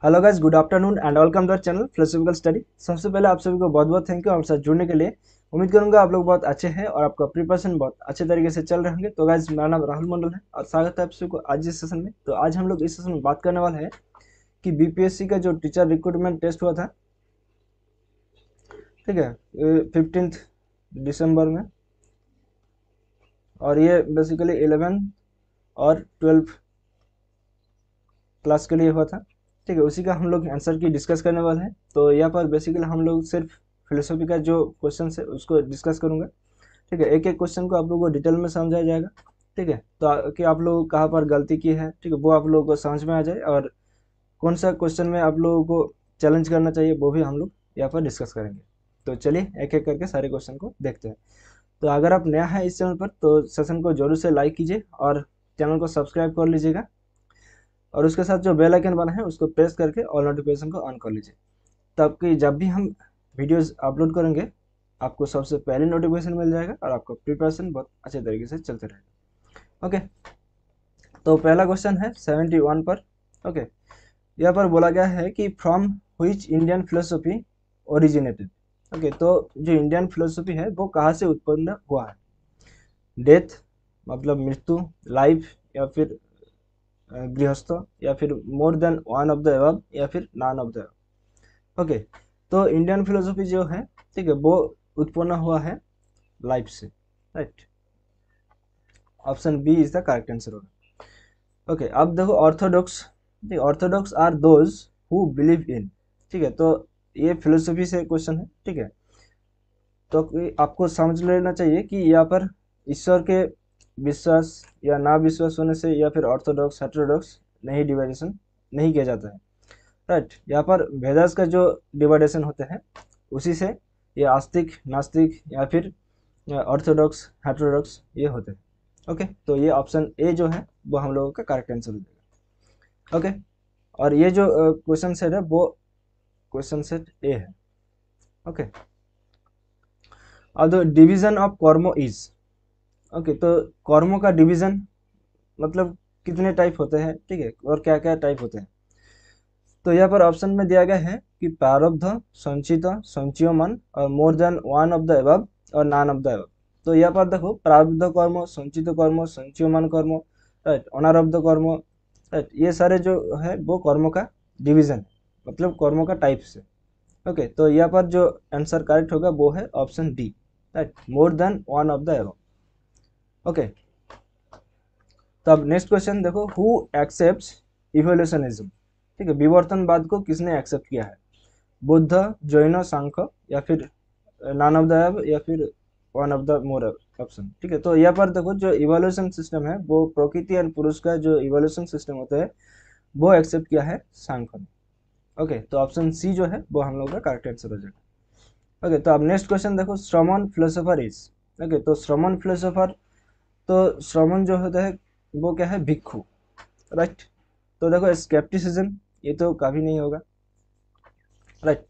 Hello guys, good afternoon and welcome to our channel philosophical study. सबसे पहले आप सभी को बहुत बहुत थैंक यू हमारे साथ जुड़ने के लिए। उम्मीद करूंगा आप लोग बहुत अच्छे हैं और आपका प्रिपरेशन बहुत अच्छे तरीके से चल रहे होंगे। तो गाइस, मेरा नाम राहुल मंडल है और स्वागत है आप सभी को आज इस सेशन में। तो आज हम लोग इस सेशन में बात करने वाले हैं कि बीपीएससी का जो टीचर रिक्रूटमेंट टेस्ट हुआ था, ठीक है, 15 दिसंबर में, और ये बेसिकली 11 और 12 क्लास के लिए हुआ था। ठीक है, उसी का हम लोग आंसर की डिस्कस करने वाले हैं। तो यहाँ पर बेसिकली हम लोग सिर्फ फिलोसॉफी का जो क्वेश्चन है उसको डिस्कस करूंगा। ठीक है, एक एक क्वेश्चन को आप लोगों को डिटेल में समझाया जाएगा। ठीक है, तो कि आप लोग कहाँ पर गलती की है, ठीक है, वो आप लोगों को समझ में आ जाए, और कौन सा क्वेश्चन में आप लोगों को चैलेंज करना चाहिए वो भी हम लोग यहाँ पर डिस्कस करेंगे। तो चलिए एक एक करके सारे क्वेश्चन को देखते हैं। तो अगर आप नया है इस चैनल पर तो सेशन को जरूर से लाइक कीजिए और चैनल को सब्सक्राइब कर लीजिएगा, और उसके साथ जो बेल आइकन बना है उसको प्रेस करके ऑल नोटिफिकेशन को ऑन कर लीजिए, ताकि जब भी हम वीडियोस अपलोड करेंगे आपको सबसे पहले नोटिफिकेशन मिल जाएगा और आपका प्रिपरेशन बहुत अच्छे तरीके से चलते रहेगा। ओके, तो पहला क्वेश्चन है 71 पर। ओके, यहाँ पर बोला गया है कि from which Indian philosophy originated. Okay, तो जो इंडियन फिलोसफी है वो कहाँ से उत्पन्न हुआ है? डेथ मतलब मृत्यु, लाइफ, या फिर गृहस्थ, या फिर more than one of the above, या फिर none of the above. Okay, तो इंडियन फिलोसफी जो है, ठीक है, वो उत्पन्न हुआ है लाइफ से, right. Option B is the correct answer होगा। ओके, अब देखो ऑर्थोडॉक्स। ठीक, orthodox are those who believe in. ठीक है, तो ये फिलोसफी से क्वेश्चन है। ठीक है, तो आपको समझ लेना चाहिए कि यहाँ पर ईश्वर के विश्वास या ना विश्वास होने से या फिर ऑर्थोडॉक्स हेटेरोडॉक्स नहीं डिवाइडेशन नहीं किया जाता है, राइट। यहाँ पर वेदास का जो डिवाइडेशन होते हैं उसी से ये आस्तिक, नास्तिक, या फिर ऑर्थोडॉक्स, हेटेरोडॉक्स ये होते हैं। ओके, तो ये ऑप्शन ए जो है वो हम लोगों का करेक्ट आंसर हो जाएगा। ओके, और ये जो क्वेश्चन सेट है वो क्वेश्चन सेट ए है। ओके, अब द डिवीजन ऑफ कर्मो इज। ओके, तो कर्मों का डिवीजन मतलब कितने टाइप होते हैं, ठीक है, और क्या क्या टाइप होते हैं? तो यहाँ पर ऑप्शन में दिया गया है कि प्रारब्ध, संचित, संचयमान, और मोर than one of the above, और नॉन ऑफ द अबव। तो यहाँ पर देखो प्रारब्ध कर्म, संचित कर्म, संचयमान कर्म, राइट, अनारब्ध कर्म, राइट, ये सारे जो है वो कर्मों का डिवीजन है, मतलब कर्मों का टाइप से। ओके, तो यहाँ पर जो आंसर करेक्ट होगा वो है option D, right, more than one of the above. Okay, तो अब नेक्स्ट क्वेश्चन देखो, हु एक्सेप्ट्स इवोल्यूशनिज्म। ठीक है, विवर्तनवाद को किसने एक्सेप्ट किया है? बुद्ध, जैन, सांख्य, या फिर नॉन ऑफ द अबव, या फिर one of the more option. ठीक है, तो यहाँ पर देखो जो इवोल्यूशन सिस्टम है वो प्रकृति और पुरुष का जो इवोल्यूशन सिस्टम होता है वो एक्सेप्ट किया है सांख्य ने। ओके, तो ऑप्शन सी जो है वो हम लोग का करेक्ट आंसर हो जाएगा। ओके, तो अब नेक्स्ट क्वेश्चन देखो, श्रमण फिलोसोफर इज। ओके, तो श्रमण फिलोसोफर, तो श्रमण जो होता है वो क्या है? भिक्षु, राइट। तो देखो स्केप्टिसिज्म ये तो कभी नहीं होगा, राइट।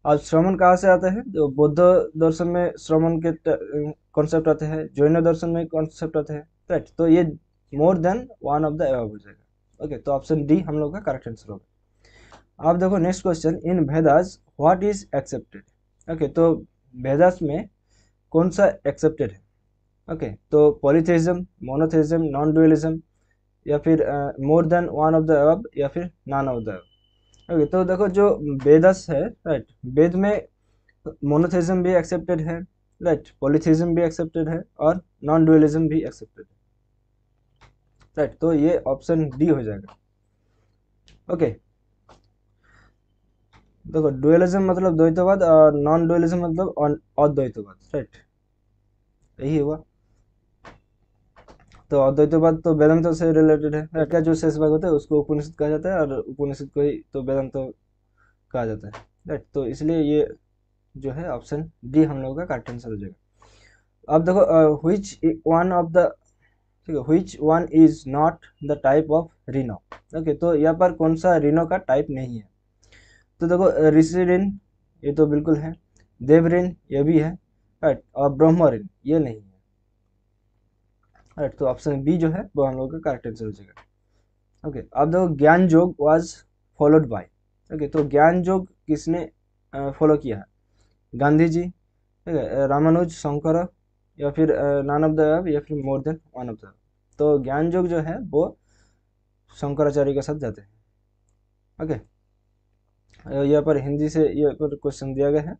अब श्रमण कहाँ से आता है? जो बौद्ध दर्शन में श्रमण के कॉन्सेप्ट आते हैं, जैन दर्शन में कॉन्सेप्ट आते हैं, राइट। तो ये more than one of the above हो जाएगा। ओके, तो ऑप्शन डी हम लोग का करेक्ट आंसर होगा। अब देखो next question, in Vedas what is accepted. Okay, तो वेदास में कौन सा एक्सेप्टेड है? ओके, तो पॉलीथेइज्म, मोनोथेइज्म, नॉन डुअलिज्म, या फिर more than one of the above, या फिर none of the above. Okay, तो देखो जो वेदस है, राइट, वेद में मोनोथेइज्म भी एक्सेप्टेड है, राइट, पॉलीथेइज्म भी एक्सेप्टेड है, और नॉन डुअलिज्म भी एक्सेप्टेड है, राइट। तो ये ऑप्शन डी हो जाएगा। ओके, देखो डुअलिज्म मतलब द्वैतवाद, और नॉन डुअलिज्म मतलब अद्वैतवाद, राइट, यही हुआ। तो अद्वैतवाद तो वेदांत से रिलेटेड है, right? का जो शेष भाग होता है उसको उपनिषद कहा जाता है, और उपनिषद को ही तो वेदांत कहा जाता है, राइट। तो इसलिए ये जो है ऑप्शन डी हम लोगों का करेक्ट आंसर हो जाएगा। अब देखो व्हिच वन ऑफ द, ठीक है, which one is not the type of Reno. Okay, तो यहाँ पर कौन सा रीनो का टाइप नहीं है? तो देखो ऋषि ऋण ये तो बिल्कुल है, देव ऋण ये भी है, राइट, और ब्रह्म ऋण ये नहीं है, राइट। तो ऑप्शन बी जो है वो हम लोग का करेक्ट आंसर हो जाएगा। ओके, अब देखो ज्ञान योग वाज फॉलोड बाय। ओके, तो ज्ञान योग किसने फॉलो किया है? गांधी जी, ठीक है, रामानुज, शंकर, या फिर नन ऑफ द अबव, या फिर more than one of the. तो ज्ञान योग जो है वो शंकराचार्य के साथ जाते हैं। ओके, यहाँ पर हिंदी से ये पर क्वेश्चन दिया गया है।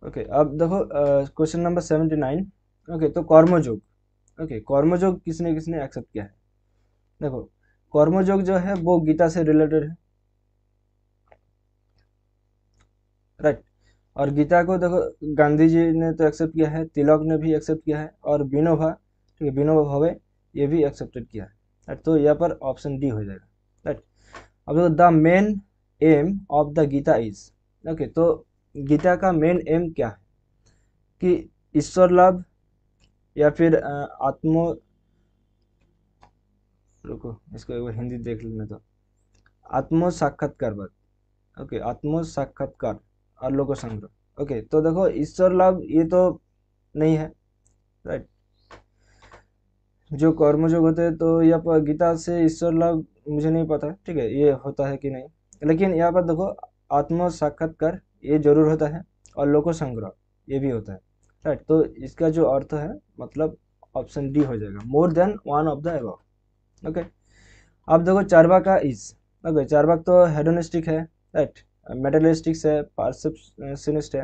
ओके, अब देखो क्वेश्चन नंबर 79। ओके, तो कर्मयोग, ओके, कर्मयोग किसने किसने एक्सेप्ट किया है? देखो, कर्मयोग जो है वो गीता से रिलेटेड है, राइट। और गीता को देखो, गांधी जी ने तो एक्सेप्ट किया है, तिलक ने भी एक्सेप्ट किया है, और विनोबा, ठीक है, विनोबा भावे, ये भी एक्सेप्टेड किया है, राइट। तो यहाँ पर ऑप्शन डी हो जाएगा, राइट। अब देखो, the main aim of the Gita is, okay, तो गीता का मेन एम क्या है? कि ईश्वर लाभ, या फिर आत्मो, रुको इसको एक बार हिंदी देख लेने तो, आत्म साक्षात्कारवाद, ओके, आत्म साक्षात्कार और लोक संग्रह। ओके, तो देखो ईश्वर लाभ ये तो नहीं है, राइट। जो कर्मयोग होते हैं, तो यहाँ पर गीता से ईश्वर लाभ मुझे नहीं पता, ठीक है, ये होता है कि नहीं, लेकिन यहाँ पर देखो आत्म साक्षात्कार ये जरूर होता है, और लोक संग्रह ये भी होता है, राइट। तो इसका जो अर्थ है, मतलब ऑप्शन डी हो जाएगा, मोर than one of the above. Okay, अब देखो चार्वाका इज, ओके, चार्वाक तो हेडोनिस्टिक है, राइट, मेटलिस्टिक्स है, पार्सेप्शनिस्ट है,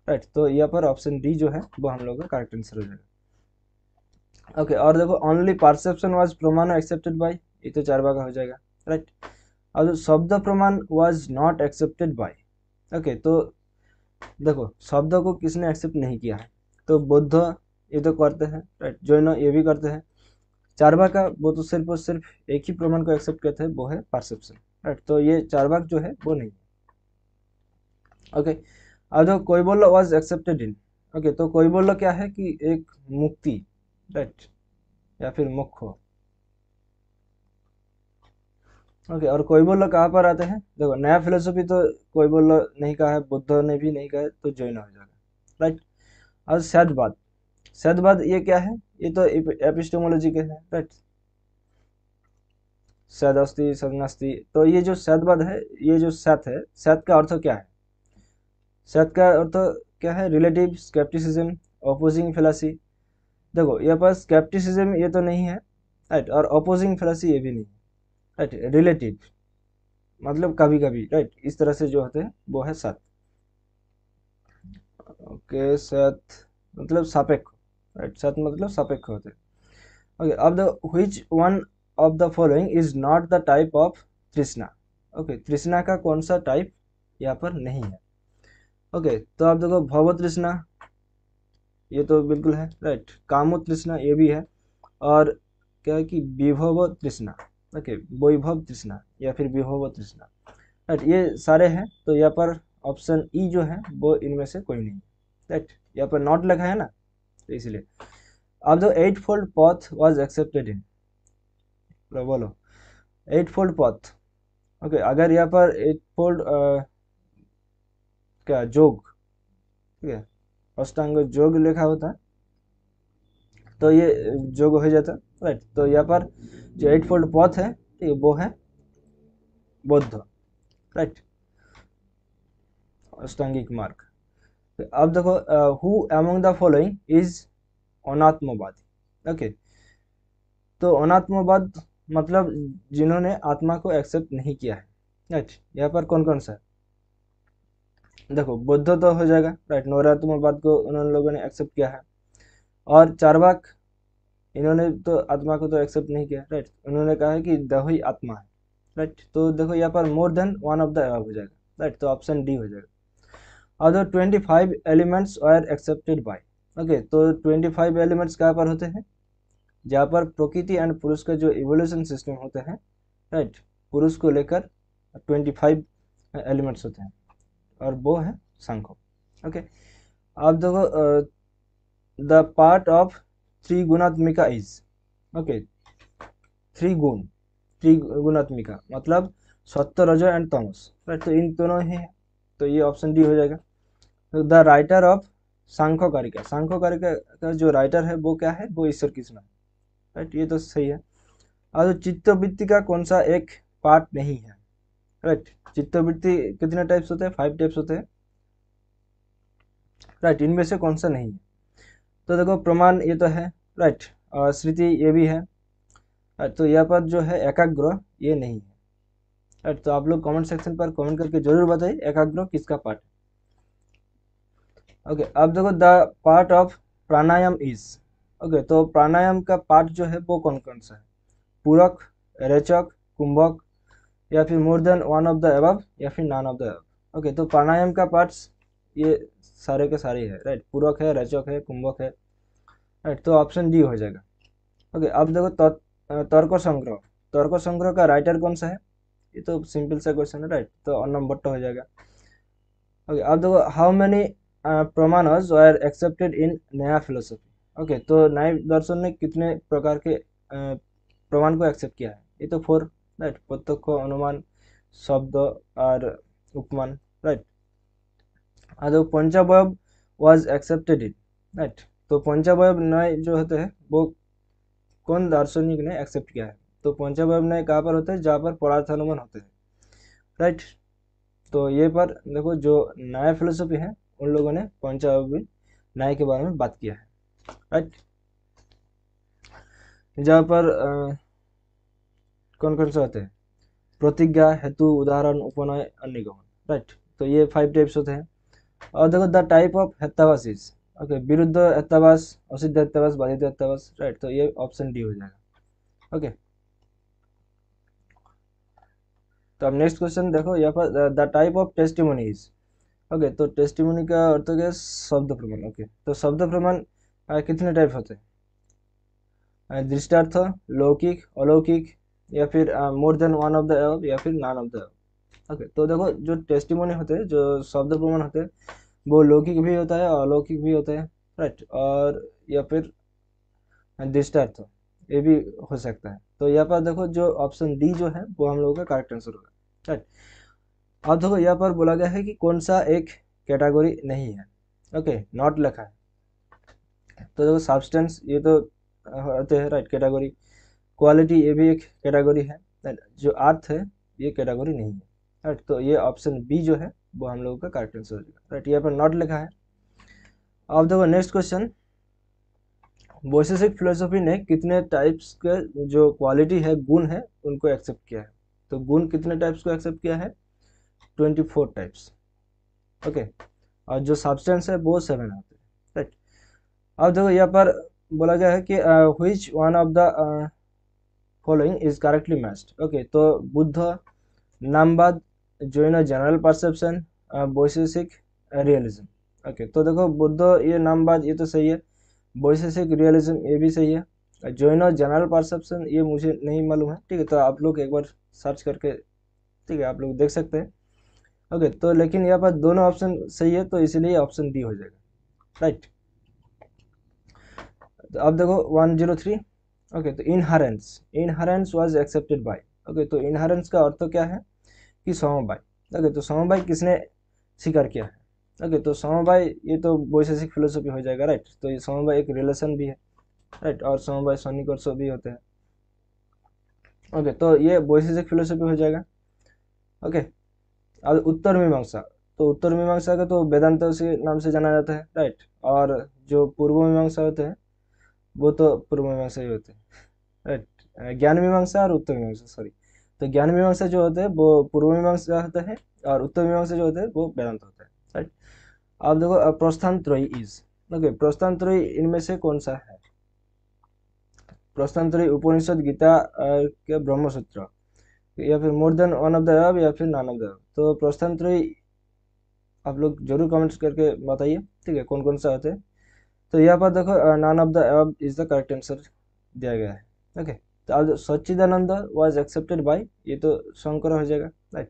राइट। तो यहाँ पर ऑप्शन डी जो है वो हम लोग का करेक्ट आंसर हो जाएगा। ओके, और देखो ओनली परसेप्शन वाज प्रमाण एक्सेप्टेड बाय, ये तो चार्वाका हो जाएगा, राइट। और जो शब्द प्रमाण was not accepted by, okay, तो देखो शब्द को किसने एक्सेप्ट नहीं किया है? तो बुद्ध ये तो करते हैं, राइट, जैन ये भी करते हैं। चार्वाका वो तो सिर्फ और सिर्फ एक ही प्रमाण को एक्सेप्ट करते हैं, वो है परसेप्शन, राइट। तो ये चार्वाक जो है वो नहीं। ओके, अब जो कोई बोलो वाज एक्सेप्टेड इन, ओके, तो कोई बोलो क्या है कि एक मुक्ति, राइट, या फिर मुख्य। ओके, और कोई बोलो कहाँ पर आते हैं? देखो, नया फिलोसफी तो कोई बोलो नहीं कहा है, बुद्ध ने भी नहीं कहा है, तो जैन हो जाएगा, राइट। और सद्वाद, सद्वाद ये क्या है? ये तो एपिस्टेमोलॉजी के है, राइट, सद अस्ति सद नास्ति। तो ये जो सद्वाद है, ये जो सत है, सत का अर्थ क्या है? सत का अर्थ क्या है? Relative, scepticism, opposing fallacy. देखो यहाँ पर स्केप्टिसिज्म ये तो नहीं है, राइट, और ऑपोजिंग फेलासी ये भी नहीं है, राइट। रिलेटिव मतलब कभी कभी, राइट, इस तरह से जो होते हैं वो है सत। ओके, सत मतलब सापेक्ष, राइट, सत मतलब सापेक्ष होते हैं। ओके, अब the which one of the following is not the type of तृष्णा, ओके, तृष्णा का कौन सा टाइप यहाँ पर नहीं है? ओके, तो आप देखो, भव तृष्णा ये तो बिल्कुल है, राइट, कामो तृष्णा ये भी है, और क्या है कि विभव तृष्णा, ओके, वैभव तृष्णा या फिर विभव तृष्णा, राइट, ये सारे हैं। तो यहाँ पर ऑप्शन ई जो है वो इनमें से कोई नहीं, राइट, यहाँ पर नॉट लिखा है ना, तो इसलिए। अब जो एट फोल्ड पथ वॉज एक्सेप्टेड इन, बोलो एट फोल्ड पथ, ओके, अगर यहाँ पर एट फोल्ड क्या जोग, ठीक है, अष्टांग जोग लिखा होता है तो ये जोग हो जाता, राइट। तो यहाँ पर जो एट फोल्ड पथ है, ठीक है, वो है बौद्ध, राइट, अष्टांगिक मार्ग। अब देखो, who among the following is अनात्मवादी, ओके, तो अनात्मवाद मतलब जिन्होंने आत्मा को एक्सेप्ट नहीं किया है, राइट। यहाँ पर कौन कौन सा है? देखो, बुद्ध तो हो जाएगा, राइट, नौरात्मवाद को उन्होंने लोगों ने एक्सेप्ट किया है। और चार्वाक, इन्होंने तो आत्मा को तो एक्सेप्ट नहीं किया, राइट, उन्होंने कहा है कि देह ही आत्मा है, राइट। तो देखो यहाँ पर more than one of the above हो जाएगा, राइट, तो ऑप्शन डी हो जाएगा। Other 25 elements are accepted by, okay, तो 25 एलिमेंट्स कहाँ पर होते हैं? जहाँ पर प्रकृति एंड पुरुष का जो इवोल्यूशन सिस्टम होते हैं, राइट, पुरुष को लेकर 25 एलिमेंट्स होते हैं, और वो है सांख्य। ओके, अब देखो, द पार्ट ऑफ त्रिगुणात्मिका इज, ओके, त्रिगुण, त्रिगुणात्मिका मतलब सत्य, रज एंड तमस, राइट, तो इन दोनों ही है, तो ये ऑप्शन डी हो जाएगा। तो द राइटर ऑफ सांख्य कारिका, सांख्य कारिका का जो राइटर है वो क्या है? वो ईश्वर कृष्ण है, राइट, ये तो सही है। और चित्तवृत्ति का कौन सा एक पार्ट नहीं है? राइट। चित्तवृत्ति कितने टाइप्स होते हैं? 5 टाइप्स होते हैं, राइट। इनमें से कौन सा नहीं है? तो देखो प्रमाण ये तो है, राइट, और श्रुति ये भी है, तो यहाँ पर जो है एकाग्र ये नहीं है, राइट। तो आप लोग कमेंट सेक्शन पर कमेंट करके जरूर बताइए एकाग्र किसका पार्ट है। ओके, अब देखो the part of pranayama is, okay, तो प्राणायाम का पार्ट जो है वो कौन कौन सा है? पूरक, रेचक, कुंभक, या फिर more than one of the above, या फिर none of the above. Okay, तो प्राणायाम का पार्ट्स ये सारे के सारे है, राइट। पूरक है, रेचक है, कुंभक है, राइट। तो ऑप्शन डी हो जाएगा। ओके, अब देखो तर्क संग्रह, तर्क संग्रह का राइटर कौन सा है? ये तो सिंपल सा क्वेश्चन है, राइट, तो अर्नब भट्ट हो जाएगा। ओके, अब देखो हाउ मेनी प्रमाणस were accepted in Nyaya philosophy. Okay, तो नए दर्शन ने कितने प्रकार के प्रमाण को एक्सेप्ट किया है? ये तो 4, राइट। प्रत्यक्ष, अनुमान, शब्द और उपमान, राइट। और देखो पंचावयव वाज एक्सेप्टेड इन, राइट। तो पंचावयव नए जो होते हैं वो कौन दार्शनिक ने एक्सेप्ट किया है? तो पंचावयव न्याय कहाँ पर होते हैं? जहाँ पर पदार्थानुमान होते हैं, राइट। तो ये पर देखो जो नया फिलोसफी है उन लोगों ने पंचावयव न्याय के बारे में बात किया है, राइट। जहाँ पर कौन कौन से होते हैं? प्रतिज्ञा, हेतु, उदाहरण, उपनय और निगमन, राइट। तो ये 5 टाइप्स होते हैं। और देखो द टाइप ऑफ हेत्तावास इज, ओके, विरुद्ध हेत्तावास, असिद्ध हेत्तावास, बाधित हेत्तावास, राइट। तो ये ऑप्शन डी हो जाएगा। ओके, तो अब नेक्स्ट क्वेश्चन देखो यहाँ पर the type of testimony is, okay, तो टेस्टिमोनी का अर्थ क्या है? शब्द प्रमाण। ओके, तो शब्द प्रमाण कितने टाइप होते हैं? दृष्टार्थ, लौकिक, अलौकिक, या फिर more than one of the above, या फिर none of the above. Okay, तो देखो जो टेस्टिमोनी होते हैं, जो शब्द प्रमाण होते हैं, वो लौकिक भी होता है, अलौकिक भी होता है, राइट, और या फिर दृष्टार्थ ये भी हो सकता है। तो यहाँ पर देखो जो ऑप्शन डी जो है वो हम लोगों का करेक्ट आंसर होगा, राइट। अब देखो यहाँ पर बोला गया है कि कौन सा एक कैटेगरी नहीं है, ओके, नॉट लिखा है। तो देखो सब्सटेंस ये तो होते हैं, राइट, कैटेगरी। क्वालिटी ये भी एक कैटेगरी है, जो अर्थ है ये कैटेगरी नहीं है, राइट। तो ये ऑप्शन बी जो है वो हम लोगों का करेक्ट आंसर हो जाएगा, राइट। यहाँ पर नॉट लिखा है। अब देखो नेक्स्ट क्वेश्चन, वैशेषिक फिलोसफी ने कितने टाइप्स के जो क्वालिटी है, गुण है, उनको एक्सेप्ट किया है? तो गुण कितने टाइप्स को एक्सेप्ट किया है? 24 टाइप्स, ओके। और जो सब्सटेंस है वो 7 होते हैं, राइट। अब देखो यहाँ पर बोला गया है कि which one of the following is correctly matched. Okay, तो बुद्ध, नामवाद, जैन जनरल परसेप्शन, वैशेषिक, रियलिज्म। ओके, तो देखो बुद्ध ये नामवाद ये तो सही है, वैशेषिक रियलिज्म ये भी सही है, जैन जनरल परसेप्शन ये मुझे नहीं मालूम है, ठीक है। तो आप लोग एक बार सर्च करके, ठीक है, आप लोग देख सकते हैं। ओके, तो लेकिन यहाँ पर दोनों ऑप्शन सही है, तो इसीलिए ऑप्शन डी हो जाएगा, राइट। तो अब देखो 103, ओके, तो इनहेरेंस वाज एक्सेप्टेड बाय। ओके, तो इनहेरेंस का अर्थ क्या है? कि समवाय। ओके, तो समवाय किसने स्वीकार किया है? ओके, तो समवाय ये तो वैशेषिक फिलोसफी हो जाएगा, राइट। तो ये समवाय एक रिलेशन भी है, राइट, और समवाय सन्निकर्ष भी होते हैं। ओके, तो ये वैशेषिक फिलोसफी हो जाएगा। ओके, अब उत्तर मीमांसा, तो उत्तर मीमांसा का तो वेदांत से नाम से जाना जाता है, राइट। और जो पूर्व मीमांसा होते हैं वो तो पूर्व मीमांसा ही होते हैं, राइट। ज्ञान मीमांसा और उत्तर मीमांसा, सॉरी। तो ज्ञान मीमांसा जो होते हैं वो पूर्व मीमांसा होता है, और उत्तर मीमांसा जो होते हैं वो वेदांत होता है, राइट। अब देखो प्रस्थान त्रयी इज, ओके, प्रस्थान त्रयी इनमें से कौन सा है? प्रस्थान त्रयी उपनिषद, गीता, क्या ब्रह्मसूत्र, या फिर more than one of the above, या फिर नॉन ऑफ द अबव। तो प्रस्थान त्रयी आप लोग जरूर कमेंट्स करके बताइए, ठीक है, कौन कौन सा होते हैं। तो यहाँ पर देखो none of the above is the correct answer दिया गया है, ओके। तो अब सच्चिदानंद वाज एक्सेप्टेड बाय, ये तो शंकर हो जाएगा, राइट।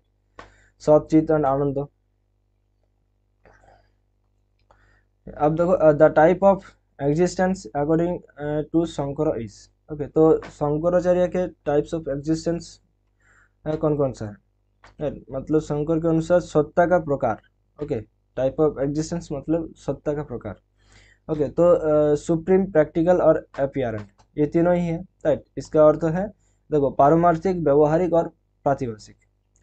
Sachit and ananda. अब देखो the type of existence according to Shankar is, okay, तो शंकराचार्य के टाइप्स ऑफ एग्जिस्टेंस कौन कौन सा है? मतलब शंकर के अनुसार सत्ता का प्रकार, ओके, टाइप ऑफ एग्जिस्टेंस मतलब सत्ता का प्रकार। ओके, तो सुप्रीम, प्रैक्टिकल और अपीयरेंट ये तीनों ही है, राइट। इसका अर्थ है देखो पारमार्थिक, व्यवहारिक और प्रातिभाषिक,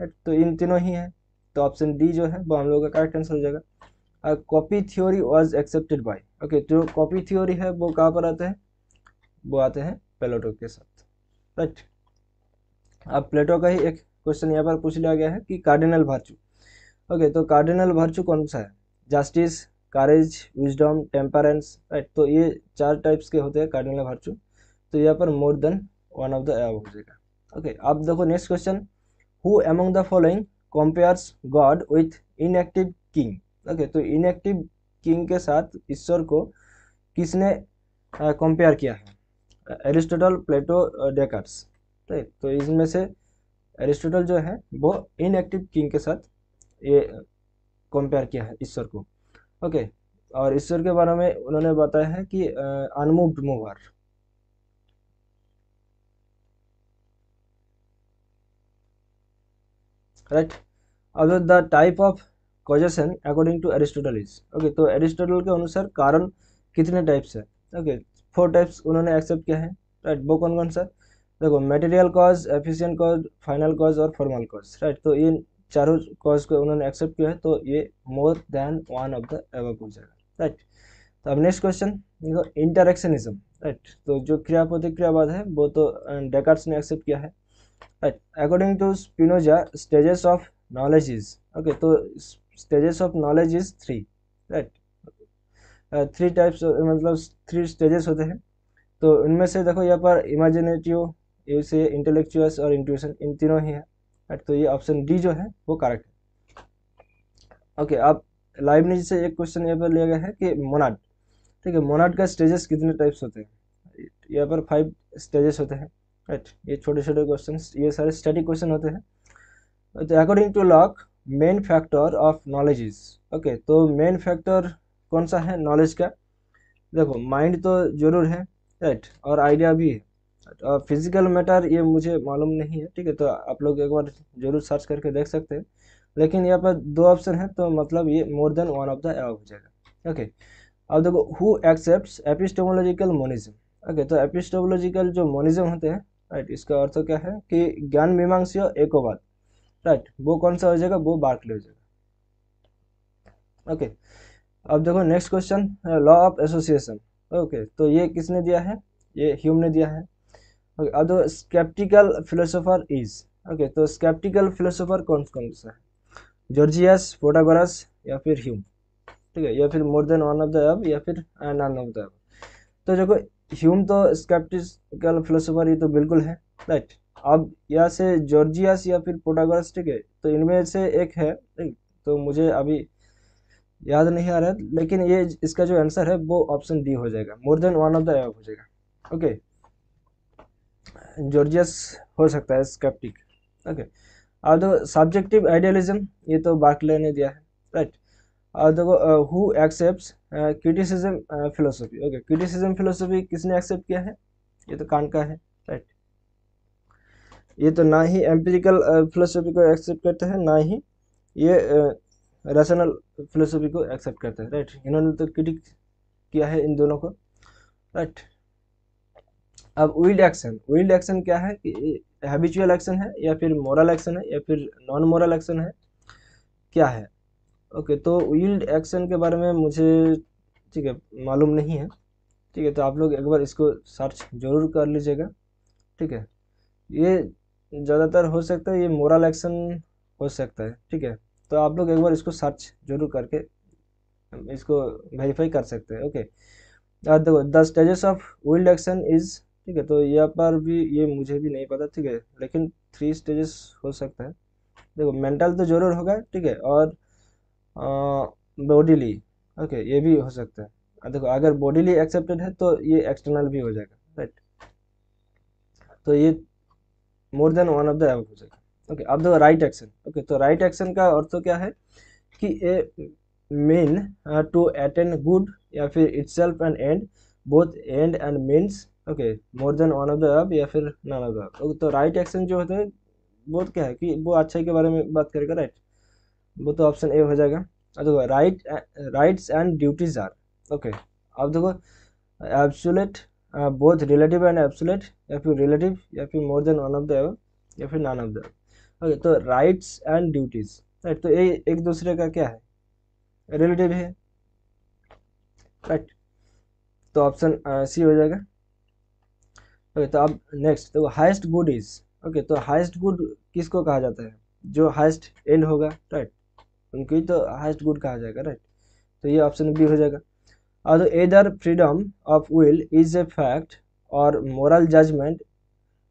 राइट, तो इन तीनों ही है, तो ऑप्शन डी जो है वो हम लोग का करेक्ट आंसर हो जाएगा। Copy theory was accepted by, okay, जो कॉपी थ्योरी है वो कहाँ पर आते हैं, वो आते हैं प्लेटो के साथ, राइट। अब प्लेटो का ही एक क्वेश्चन यहाँ पर पूछ लिया गया है कि कार्डिनल वर्च्यू, ओके, तो कार्डिनल वर्च्यू कौन सा है, जस्टिस, करेज, विजडम, टेम्परेंस, राइट, तो ये 4 टाइप्स के होते हैं कार्डिनल वर्च्यू, तो यहाँ पर more than one of the above हो जाएगा। ओके, अब देखो next question, who among the following compares God with inactive king, okay, तो इनएक्टिव किंग के साथ ईश्वर को किसने कंपेयर किया है, एरिस्टोटल, प्लेटो, डेकार्ट्स, राइट, तो इसमें से एरिस्टोटल जो है वो इनएक्टिव किंग के साथ ये कंपेयर किया है ईश्वर को, ओके, और ईश्वर के बारे में उन्होंने बताया है कि अनमूव्ड मूवर, राइट। अब the type of causation according to Aristotle is, okay, तो एरिस्टोटल के अनुसार कारण कितने टाइप्स है, ओके, 4 टाइप्स उन्होंने एक्सेप्ट किया है, राइट, वो कौन कौन सा, देखो material cause, efficient cause, final cause और फॉर्मल कॉज, राइट, तो इन चारों कॉज को उन्होंने एक्सेप्ट किया है, तो ये more than one of the above हो जाएगा, राइट। तो अब नेक्स्ट क्वेश्चन देखो, इंटरेक्शनिज्म, राइट, तो जो क्रिया प्रतिक्रियावाद है वो तो डेकार्ट्स ने एक्सेप्ट किया है, right. According to Spinoza stages of knowledge is, okay, तो stages of knowledge is 3, right, 3 types, मतलब 3 स्टेजेस होते हैं, तो इनमें से देखो यहाँ पर इमेजिनेटिव, ये इंटेलेक्चुअस और इंट्यूशन, इन तीनों ही है, राइट, तो ये ऑप्शन डी जो है वो करेक्ट है। ओके, अब लाइबनिज से एक क्वेश्चन यहाँ पर लिया गया है कि मोनाड, ठीक है, मोनाड का स्टेजेस कितने टाइप्स होते हैं, यहाँ पर 5 स्टेजेस होते हैं, राइट, ये छोटे छोटे क्वेश्चन, ये सारे स्टैटिक क्वेश्चन होते हैं। तो according to Locke main factor of knowledge is, okay, तो मेन फैक्टर कौन सा है नॉलेज का, देखो माइंड तो जरूर है, राइट, और आइडिया भी है, और फिजिकल मैटर ये मुझे मालूम नहीं है, ठीक है, तो आप लोग एक बार जरूर सर्च करके देख सकते हैं, लेकिन यहाँ पर 2 ऑप्शन है, तो मतलब ये more than one of the above हो जाएगा। ओके, अब देखो who accepts epistemological monism, okay, तो एपिस्टेमोलॉजिकल जो मोनिज्म होते हैं, राइट, इसका अर्थ क्या है कि ज्ञान मीमांसा एकोवाद, राइट, वो कौन सा हो जाएगा, वो बार्कले हो जाएगा। ओके, अब देखो next question, law of association, okay, तो ये किसने दिया है, ये ह्यूम ने दिया है। ओके, अब देखो स्केप्टिकल फिलोसोफर इज, ओके, तो स्केप्टिकल फिलोसोफर कौन कौन सा है, जॉर्जियस, प्रोटागोरस या फिर ह्यूम, ठीक है, या फिर more than one of the अब या फिर नन ऑफ द अब। तो देखो ह्यूम तो स्केप्टिकल फिलोसोफर ये तो बिल्कुल है, राइट। अब यहाँ से जॉर्जियस या फिर प्रोटागोरस, ठीक है, तो इनमें से एक है, ठीक, तो मुझे अभी याद नहीं आ रहा है, लेकिन ये इसका जो आंसर है वो ऑप्शन डी हो जाएगा, मोर देन वन ऑफ द अब हो जाएगा। ओके, जॉर्जियस हो सकता है स्केप्टिक। ओके, अब देखो सब्जेक्टिव आइडियलिज्म, ये तो बार्कले ने दिया है, राइट। और देखो who accepts criticism philosophy, okay, criticism philosophy किसने एक्सेप्ट किया है, ये तो कांट का है, राइट, ये तो ना ही एम्पिरिकल फिलोसफी को एक्सेप्ट करते हैं, ना ही ये रैशनल फिलोसफी को एक्सेप्ट करते हैं, राइट, इन्होंने तो क्रिटिक किया है इन दोनों को, राइट। अब विल्ड एक्शन क्या है कि हैबिचुअल एक्शन है या फिर मोरल एक्शन है या फिर नॉन मोरल एक्शन है, क्या है, ओके, तो विल्ड एक्शन के बारे में मुझे, ठीक है, मालूम नहीं है, ठीक है, तो आप लोग एक बार इसको सर्च जरूर कर लीजिएगा, ठीक है, ये ज़्यादातर हो सकता है ये मोरल एक्शन हो सकता है, ठीक है, तो आप लोग एक बार इसको सर्च जरूर करके इसको वेरीफाई कर सकते हैं। ओके, देखो the stages of willed action is, ठीक है, तो यहाँ पर भी ये मुझे भी नहीं पता, ठीक है, लेकिन 3 स्टेजेस हो सकता है, देखो मेंटल तो जरूर होगा, ठीक है, और बॉडीली, ओके, ये भी हो सकता है, देखो अगर बॉडीली एक्सेप्टेड है तो ये एक्सटर्नल भी हो जाएगा, राइट, तो ये more than one of the above हो जाएगा। ओके, अब देखो राइट एक्शन, ओके, तो राइट एक्शन का अर्थ तो क्या है कि a mean to attain good या फिर itself an end, both end and means, okay, more than one of the above या फिर नन ऑफ द अबव। तो राइट एक्शन जो होता है वो क्या है कि वो अच्छाई के बारे में बात करेगा, राइट, वो तो ऑप्शन ए हो जाएगा। अब देखो rights and duties are, okay, अब देखो absolute, both relative and absolute, या फिर रिलेटिव या फिर more than one of the above या फिर none of the above. Okay, तो राइट्स एंड ड्यूटीज, राइट, तो ये एक दूसरे का क्या है, रिलेटिव है, राइट, तो ऑप्शन सी हो जाएगा। ओके, तो अब नेक्स्ट, तो हाईएस्ट गुड इज, ओके, तो हाईएस्ट गुड किसको कहा जाता है, जो हाईएस्ट एंड होगा, राइट, उनको ही तो हाईएस्ट गुड कहा जाएगा, राइट, तो ये ऑप्शन बी हो जाएगा। और either freedom of will is a fact और moral judgement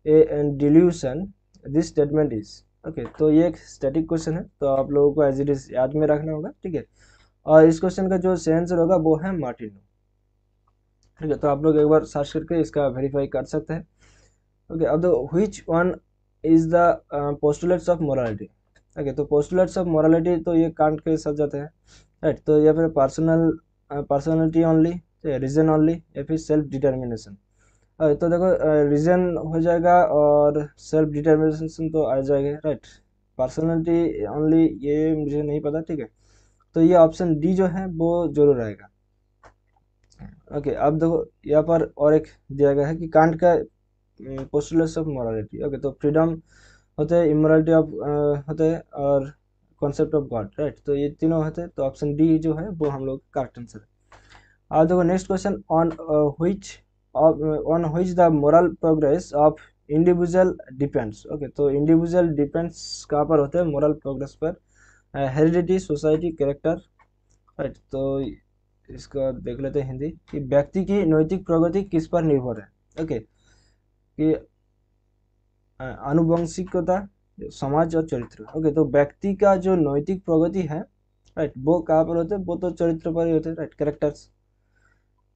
a delusion, this statement is, okay, तो ये एक स्टैटिक क्वेश्चन है, तो आप लोगों को एज इट इज याद में रखना होगा, ठीक है। और इस क्वेश्चन का जो सही आंसर होगा वो है मार्टिनो, ठीक है, तो आप लोग एक बार सर्च करके इसका वेरीफाई कर सकते हैं। ओके, अब which one is the postulates of morality, okay, तो पोस्टुलेट्स ऑफ मोरालिटी तो ये कांट के साथ जाते हैं, राइट, तो या फिर पर्सनैलिटी ओनली, रीजन ओनली, या फिर सेल्फ डिटर्मिनेशन। तो देखो, रीजन हो जाएगा और सेल्फ डिटर्मिनेशन तो आ जाएगा, राइट, पर्सनैलिटी ओनली ये मुझे नहीं पता, ठीक है, तो ये ऑप्शन डी जो है वो जरूर आएगा। ओके, अब देखो यहाँ पर और एक दिया गया है कि कांट का पोस्टुलेट्स ऑफ मोरालिटी, ओके, तो फ्रीडम होते हैं, इमोरालिटी ऑफ होते हैं, और कॉन्सेप्ट ऑफ गॉड, राइट, तो ये तीनों होते हैं, तो ऑप्शन डी जो है वो हम लोग करेक्ट आंसर है। अब देखो next question, on which the moral progress of individual depends, okay, तो इंडिविजुअल डिपेंड्स कहाँ पर होते हैं, मोरल प्रोग्रेस पर, हेरिडिटी, सोसाइटी, कैरेक्टर, राइट, तो इसका देख लेते हैं हिंदी, कि व्यक्ति की नैतिक प्रगति किस पर निर्भर है, ओके, कि आनुवंशिकता, समाज और चरित्र, ओके, तो व्यक्ति का जो नैतिक प्रगति है, राइट, वो कहाँ पर होते हैं, वो तो चरित्र पर ही होते हैं, राइट, कैरेक्टर्स,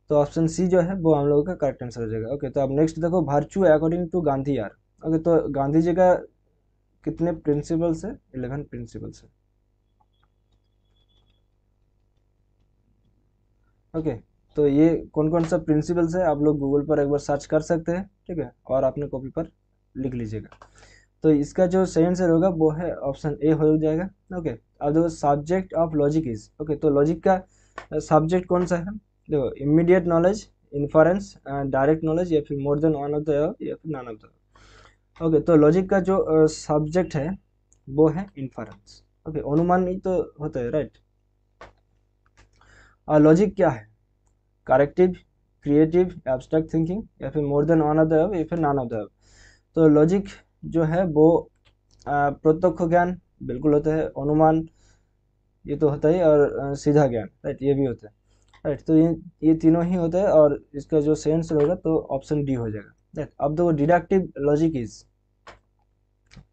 तो ऑप्शन सी जो है वो हम लोगों का करेक्ट आंसर हो जाएगा। ओके, तो अब नेक्स्ट देखो, वर्च्यू अकॉर्डिंग टू गांधी यार, ओके, तो गांधी जी का कितने प्रिंसिपल्स है, 11 प्रिंसिपल्स है, ओके, तो ये कौन कौन सा प्रिंसिपल्स है आप लोग गूगल पर एक बार सर्च कर सकते हैं, ठीक है, और अपने कॉपी पर लिख लीजिएगा। तो इसका जो सही आंसर होगा वो है ऑप्शन ए हो जाएगा। ओके, अब देखो subject of logic is, okay, तो लॉजिक का सब्जेक्ट कौन सा है, देखो immediate knowledge, inference, direct knowledge, या फिर more than one of the या फिर नन ऑफ द। ओके, तो लॉजिक का जो सब्जेक्ट है वो है इन्फरेंस, ओके, अनुमान ही तो होता है, राइट। और लॉजिक क्या है, करेक्टिव, क्रिएटिव, एब्स्ट्रैक्ट थिंकिंग, या फिर more than one of the या फिर नन ऑफ द। तो लॉजिक जो है वो प्रत्यक्ष ज्ञान बिल्कुल होता है, अनुमान ये तो होता ही, और सीधा ज्ञान, राइट, ये भी होता है, राइट, तो ये तीनों ही होता है, और इसका जो सही आंसर होगा तो ऑप्शन डी हो जाएगा, राइट। अब देखो deductive logic is,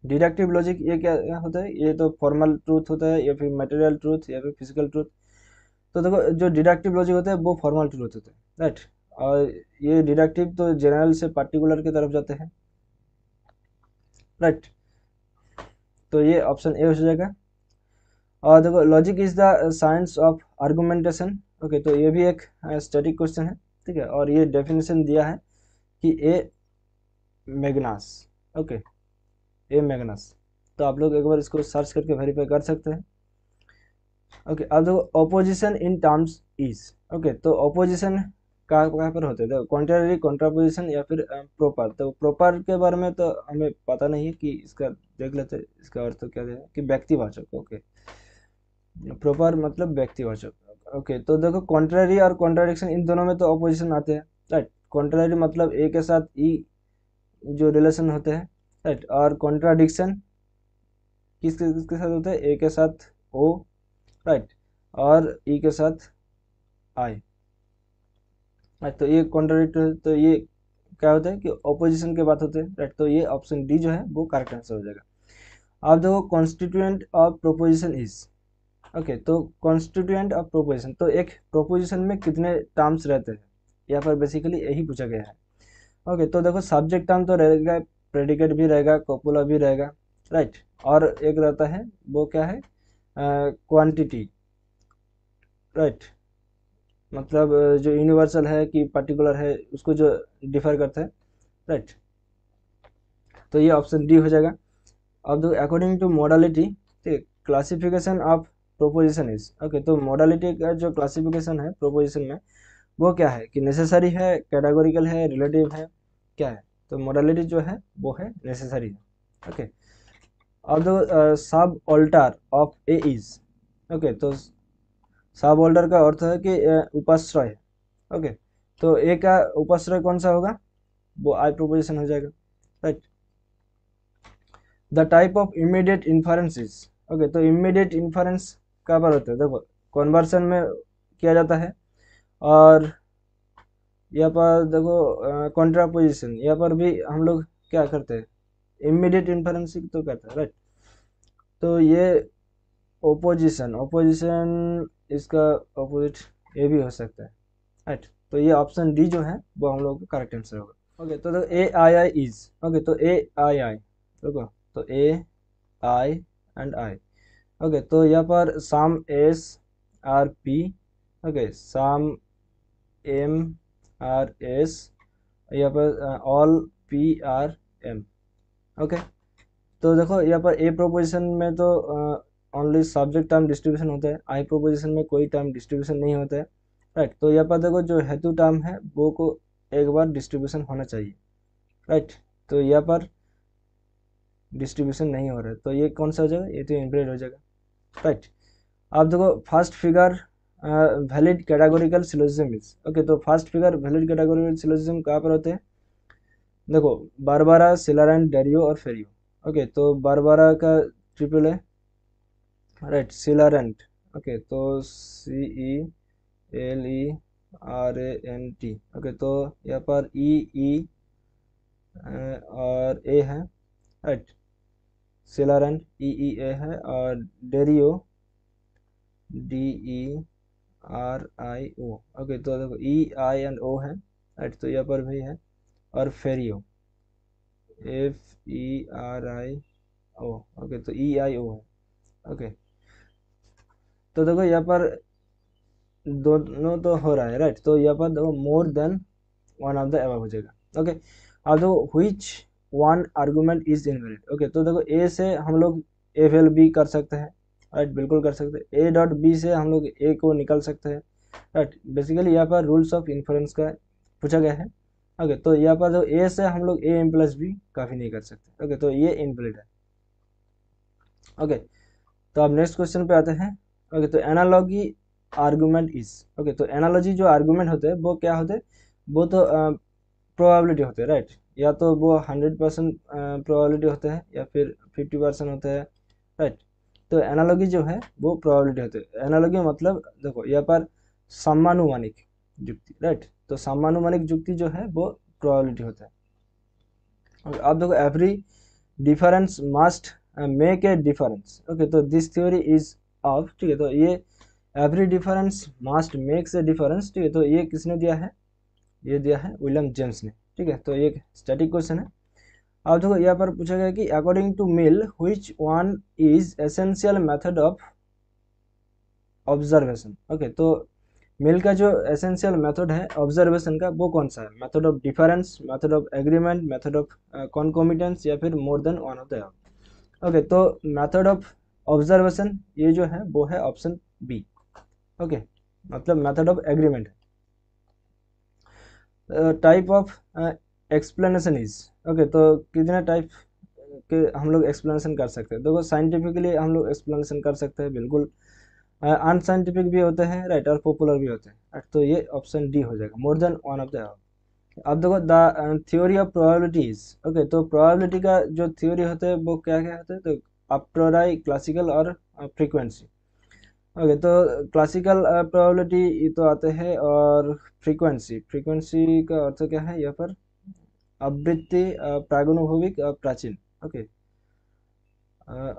deductive logic ये क्या होता है, ये तो फॉर्मल ट्रूथ होता है, या फिर मटेरियल ट्रूथ, या फिर फिजिकल ट्रूथ। तो देखो जो डिडक्टिव लॉजिक होता है वो फॉर्मल ट्रूथ होता है, राइट, और ये डिडक्टिव तो जनरल से पार्टिकुलर की तरफ जाते हैं, राइट, तो ये ऑप्शन ए हो जाएगा। और देखो logic is the science of argumentation, okay, तो ये भी एक स्टैटिक क्वेश्चन है, ठीक है, और ये डेफिनेशन दिया है कि ए मैग्नस, ओके, ए मैग्नस, तो आप लोग एक बार इसको सर्च करके वेरीफाई कर सकते हैं। ओके, अब देखो opposition in terms is, okay, तो ऑपोजिशन कहाँ पर होते हैं, तो कॉन्ट्ररी, कॉन्ट्रापोजिशन, या फिर प्रॉपर। तो प्रॉपर के बारे में तो हमें पता नहीं है, कि इसका देख लेते हैं, इसका अर्थ क्या है कि व्यक्तिवाचक, ओके, प्रॉपर मतलब व्यक्तिवाचक। ओके, तो देखो कॉन्ट्ररी और कॉन्ट्राडिक्शन इन दोनों में तो अपोजिशन आते हैं, राइट, कॉन्ट्ररी मतलब ए के साथ ई जो रिलेशन होते हैं, राइट, और कॉन्ट्राडिक्शन किसके साथ होता है, ए के साथ ओ, राइट, और ई के साथ आई, राइट, तो ये कॉन्ट्राडिक्ट, तो ये क्या होता है कि ऑपोजिशन के बात होते हैं, राइट, तो ये ऑप्शन डी जो है वो करेक्ट आंसर हो जाएगा। आप देखो constituent of proposition is, okay, तो कॉन्स्टिट्यूएंट ऑफ प्रोपोजिशन, तो एक प्रोपोजिशन में कितने टर्म्स रहते हैं, यहाँ पर बेसिकली यही पूछा गया है। ओके, तो देखो सब्जेक्ट टर्म तो रहेगा, प्रेडिकेट भी रहेगा, कॉपुला भी रहेगा, राइट, और एक रहता है वो क्या है, क्वांटिटी, राइट, मतलब जो यूनिवर्सल है कि पर्टिकुलर है उसको जो डिफर करता है, राइट, तो ये ऑप्शन डी हो जाएगा। अब देखो अकॉर्डिंग टू मोडालिटी, ठीक, classification of proposition is, okay, तो मोडालिटी का जो क्लासिफिकेशन है प्रोपोजिशन में वो क्या है, कि नेसेसरी है, कैटेगोरिकल है, रिलेटिव है, क्या है, तो मोडालिटी जो है वो है नेसेसरी है, ओके। अब देखो सब alter of A is, okay, तो सब ऑल्टर का अर्थ है कि उपाश्रय है, ओके, तो ए का उपाश्रय कौन सा होगा, वो आई प्रोपोजिशन हो जाएगा, right. The type of immediate inference is, okay, तो इमीडिएट इन्फरेंस कहाँ पर होता है, देखो कन्वर्सन में किया जाता है, और यहाँ पर देखो कॉन्ट्रापोजिशन, यहाँ पर भी हम लोग क्या करते हैं, इमीडिएट इन्फरेंस तो करते हैं, राइट। तो ये ओपोजिशन, ओपोजिशन इसका अपोजिट ये भी हो सकता है, राइट। तो ये ऑप्शन डी जो है वो हम लोग का करेक्ट आंसर होगा, ओके। तो ए आई आई इज, ओके, तो ए आई आई, देखो, तो ए आई एंड आई, ओके, तो यहाँ पर some S are P, okay, some M are S, यहाँ पर all P are M, okay. तो देखो यहाँ पर ए प्रोपोजिशन में तो ओनली सब्जेक्ट टर्म डिस्ट्रीब्यूशन होता है, आई प्रोपोजिशन में कोई टर्म डिस्ट्रीब्यूशन नहीं होता है, राइट। तो यहाँ पर देखो जो हेतु टर्म है वो को एक बार डिस्ट्रीब्यूशन होना चाहिए, राइट। तो यहाँ पर डिस्ट्रीब्यूशन नहीं हो रहा है, तो ये कौन सा हो जाएगा, ये तो इनवैलिड हो जाएगा, राइट। अब देखो first figure valid categorical syllogism is, okay, तो first figure valid categorical syllogism कहाँ पर होते हैं, देखो बारबारा, सिलारेंट, डेरियो और फेरियो, ओके, तो बारबारा का ट्रिपल है, राइट, सिलारेंट, ओके, तो C E L E R A N T, okay, तो यहाँ पर ई ई और ए है, राइट, सिलारेंट ई ई ए है, और डेरियो D E R I O, okay, तो देखो ई आई एंड ओ है, राइट, तो यहाँ पर भी है, और Ferio F E R I O, okay, तो ई आई ओ है, ओके। तो देखो यहाँ पर दोनों तो हो रहा है, राइट, तो यहाँ पर देखो मोर than one of the above हो जाएगा, ओके। अब देखो which one argument is invalid, okay, तो देखो ए से हम लोग ए वेल बी कर सकते हैं, राइट, बिल्कुल कर सकते हैं, ए डॉट बी से हम लोग ए को निकाल सकते हैं, राइट। बेसिकली यहाँ पर रूल्स ऑफ इन्फ्रेंस का पूछा गया है, ओके, तो यहाँ पर जो ए से हम लोग ए एम प्लस बी काफ़ी नहीं कर सकते, ओके, तो ये इनवैलिड है, ओके। तो अब नेक्स्ट क्वेश्चन पे आते हैं, ओके, तो एनालॉजी आर्गुमेंट इज, ओके, तो एनालॉजी जो आर्गुमेंट होते हैं वो क्या होते हैं, वो तो प्रोबेबिलिटी होते हैं, राइट, या तो वो 100% प्रोबेबिलिटी होते हैं या फिर 50% होते हैं, राइट। तो एनालॉजी जो है वो प्रोबेबिलिटी होते हैं, एनालॉजी मतलब देखो यहाँ पर समानुमानिक जुक्ति, राइट, तो समानुमानिक जुक्ति जो है वो प्रोबेबिलिटी होता है, और अब देखो every difference must make a difference, okay, तो दिस थ्योरी इज ऑफ, ठीक है, तो ये every difference must makes a difference, ठीक है, तो ये किसने दिया है, ये दिया है विलियम जेम्स ने, ठीक है, तो ये स्टैटिक क्वेश्चन है। अब देखो यहाँ पर पूछा गया कि according to Mill which one is essential method of observation, okay, तो मिल का जो एसेंशियल मेथड है ऑब्जर्वेशन का वो कौन सा है, method of difference, method of agreement, method of concomitance, या फिर more than one of the, okay, तो मेथड ऑफ ऑब्जर्वेशन ये जो है वो है ऑप्शन बी, ओके, मतलब मेथड ऑफ एग्रीमेंट है। Type of explanation is, okay, तो कितने टाइप के हम लोग एक्सप्लेनेशन कर सकते हैं, देखो साइंटिफिकली हम लोग एक्सप्लेनेशन कर सकते हैं, बिल्कुल अनसाइंटिफिक भी होते हैं, राइट, और पॉपुलर भी होते हैं, राइट, तो ये ऑप्शन डी हो जाएगा, मोर देन वन ऑफ द। अब देखो the theory of probabilities, okay, तो प्रोबेबिलिटी का जो थ्योरी होते हैं वो क्या क्या होते हैं, तो अप्रोराई, क्लासिकल और फ्रीक्वेंसी, ओके, तो क्लासिकल प्रोबेबिलिटी ये तो आते हैं, और फ्रीक्वेंसी, फ्रीक्वेंसी का अर्थ क्या है यहाँ पर, आवृत्ति, प्रागुणभौविक, प्राचीन, ओके,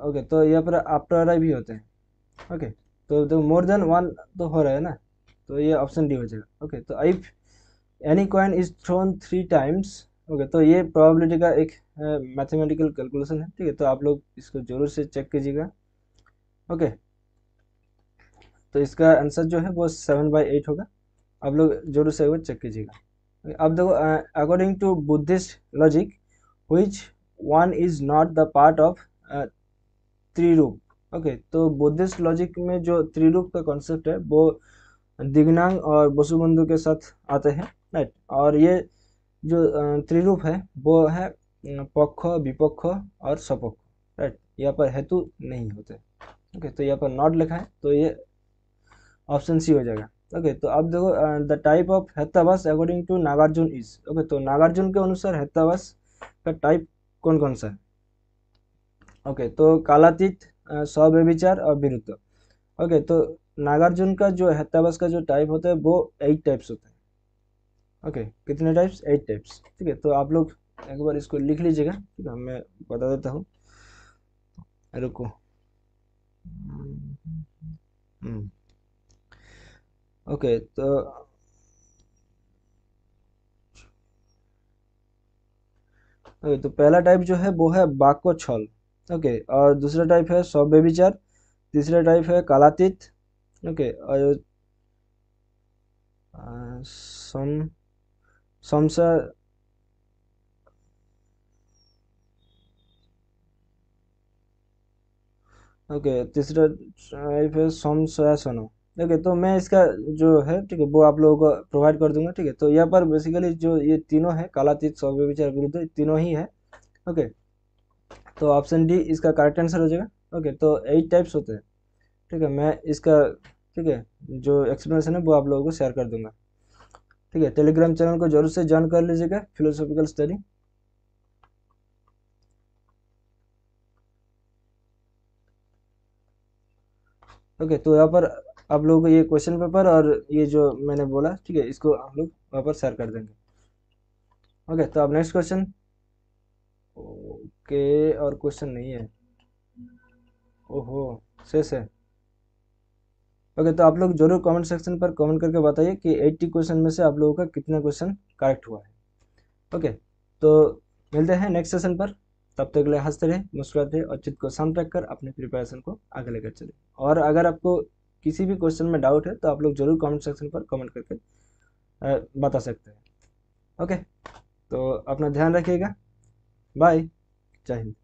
ओके, तो यहाँ पर अप्रोराई भी होते हैं, ओके, तो मोर देन वन तो हो रहा है ना, तो ये ऑप्शन डी हो जाएगा, ओके। तो if any coin is throne 3 times, okay, तो ये प्रोबेबिलिटी का एक मैथमेटिकल कैलकुलेशन है, ठीक है, तो आप लोग इसको जरूर से चेक कीजिएगा, ओके। तो इसका आंसर जो है वो 7/8 होगा, आप लोग जरूर से वो चेक कीजिएगा। अब देखो according to Buddhist logic which one is not the part of त्रिरूप, ओके, तो बुद्धिस्ट लॉजिक में जो त्रिरूप का कॉन्सेप्ट है वो दिग्नांग और वसुबंधु के साथ आते हैं, राइट, और ये जो त्रिरूप है वो है पक्ष, विपक्ष और सपक्ष, राइट, यहाँ पर हेतु नहीं होते। ओके, तो यहाँ पर नॉट लिखा है, तो ये ऑप्शन सी हो जाएगा। ओके, तो अब देखो द टाइप ऑफ हेत्ताबास according to Nagarjuna is. Okay, तो नागार्जुन के अनुसार हेत्ताबास का टाइप कौन कौन सा है? ओके, तो कालातीत, स्वव्यभिचार और विरुद्ध। ओके, तो नागार्जुन का जो हेत्ताबास का जो टाइप होता है वो 8 टाइप्स होता है। ओके, कितने टाइप्स? 8 टाइप्स। ठीक है, तो आप लोग एक बार इसको लिख लीजिएगा। ठीक है, मैं बता देता हूँ, रुको। हम्म, ओके, तो पहला टाइप जो है वो है वाक्य छल। ओके, और दूसरा टाइप है स्वव्यभिचार, तीसरा टाइप है कालातीत। ओके, और सम संशय। ओके, तीसरा टाइप है संशयासनो। ओके, तो मैं इसका जो है, ठीक है, वो आप लोगों को प्रोवाइड कर दूंगा। ठीक है, तो यहाँ पर बेसिकली जो ये तीनों है, कालातीत, स्वव्यभिचार, विरुद्ध, ये तीनों ही है। ओके, तो ऑप्शन डी इसका करेक्ट आंसर हो जाएगा। ओके, तो 8 टाइप्स होते हैं। ठीक है, मैं इसका, ठीक है, जो एक्सप्लेनेशन है वो आप लोगों को शेयर कर दूंगा। ठीक है, टेलीग्राम चैनल को जरूर से ज्वाइन कर लीजिएगा, फिलोसॉफिकल स्टडी। ओके, तो यहाँ पर आप लोगों को ये क्वेश्चन पेपर और ये जो मैंने बोला, ठीक है, इसको हम लोग वहाँ पर शेयर कर देंगे। ओके, तो अब नेक्स्ट क्वेश्चन। ओके, और क्वेश्चन नहीं है? ओहो, शेष है। ओके, तो आप लोग जरूर कमेंट सेक्शन पर कमेंट करके बताइए कि 80 क्वेश्चन में से आप लोगों का कितना क्वेश्चन करेक्ट हुआ है। ओके, तो मिलते हैं नेक्स्ट सेशन पर। तब तक के लिए हंसते रहे, मुस्कुराते रहे और चित्त को शांत रखकर अपने प्रिपरेशन को आगे लेकर चले। और अगर आपको किसी भी क्वेश्चन में डाउट है तो आप लोग जरूर कमेंट सेक्शन पर कमेंट करके बता सकते हैं। ओके, तो अपना ध्यान रखिएगा। बाय। जय हिंद।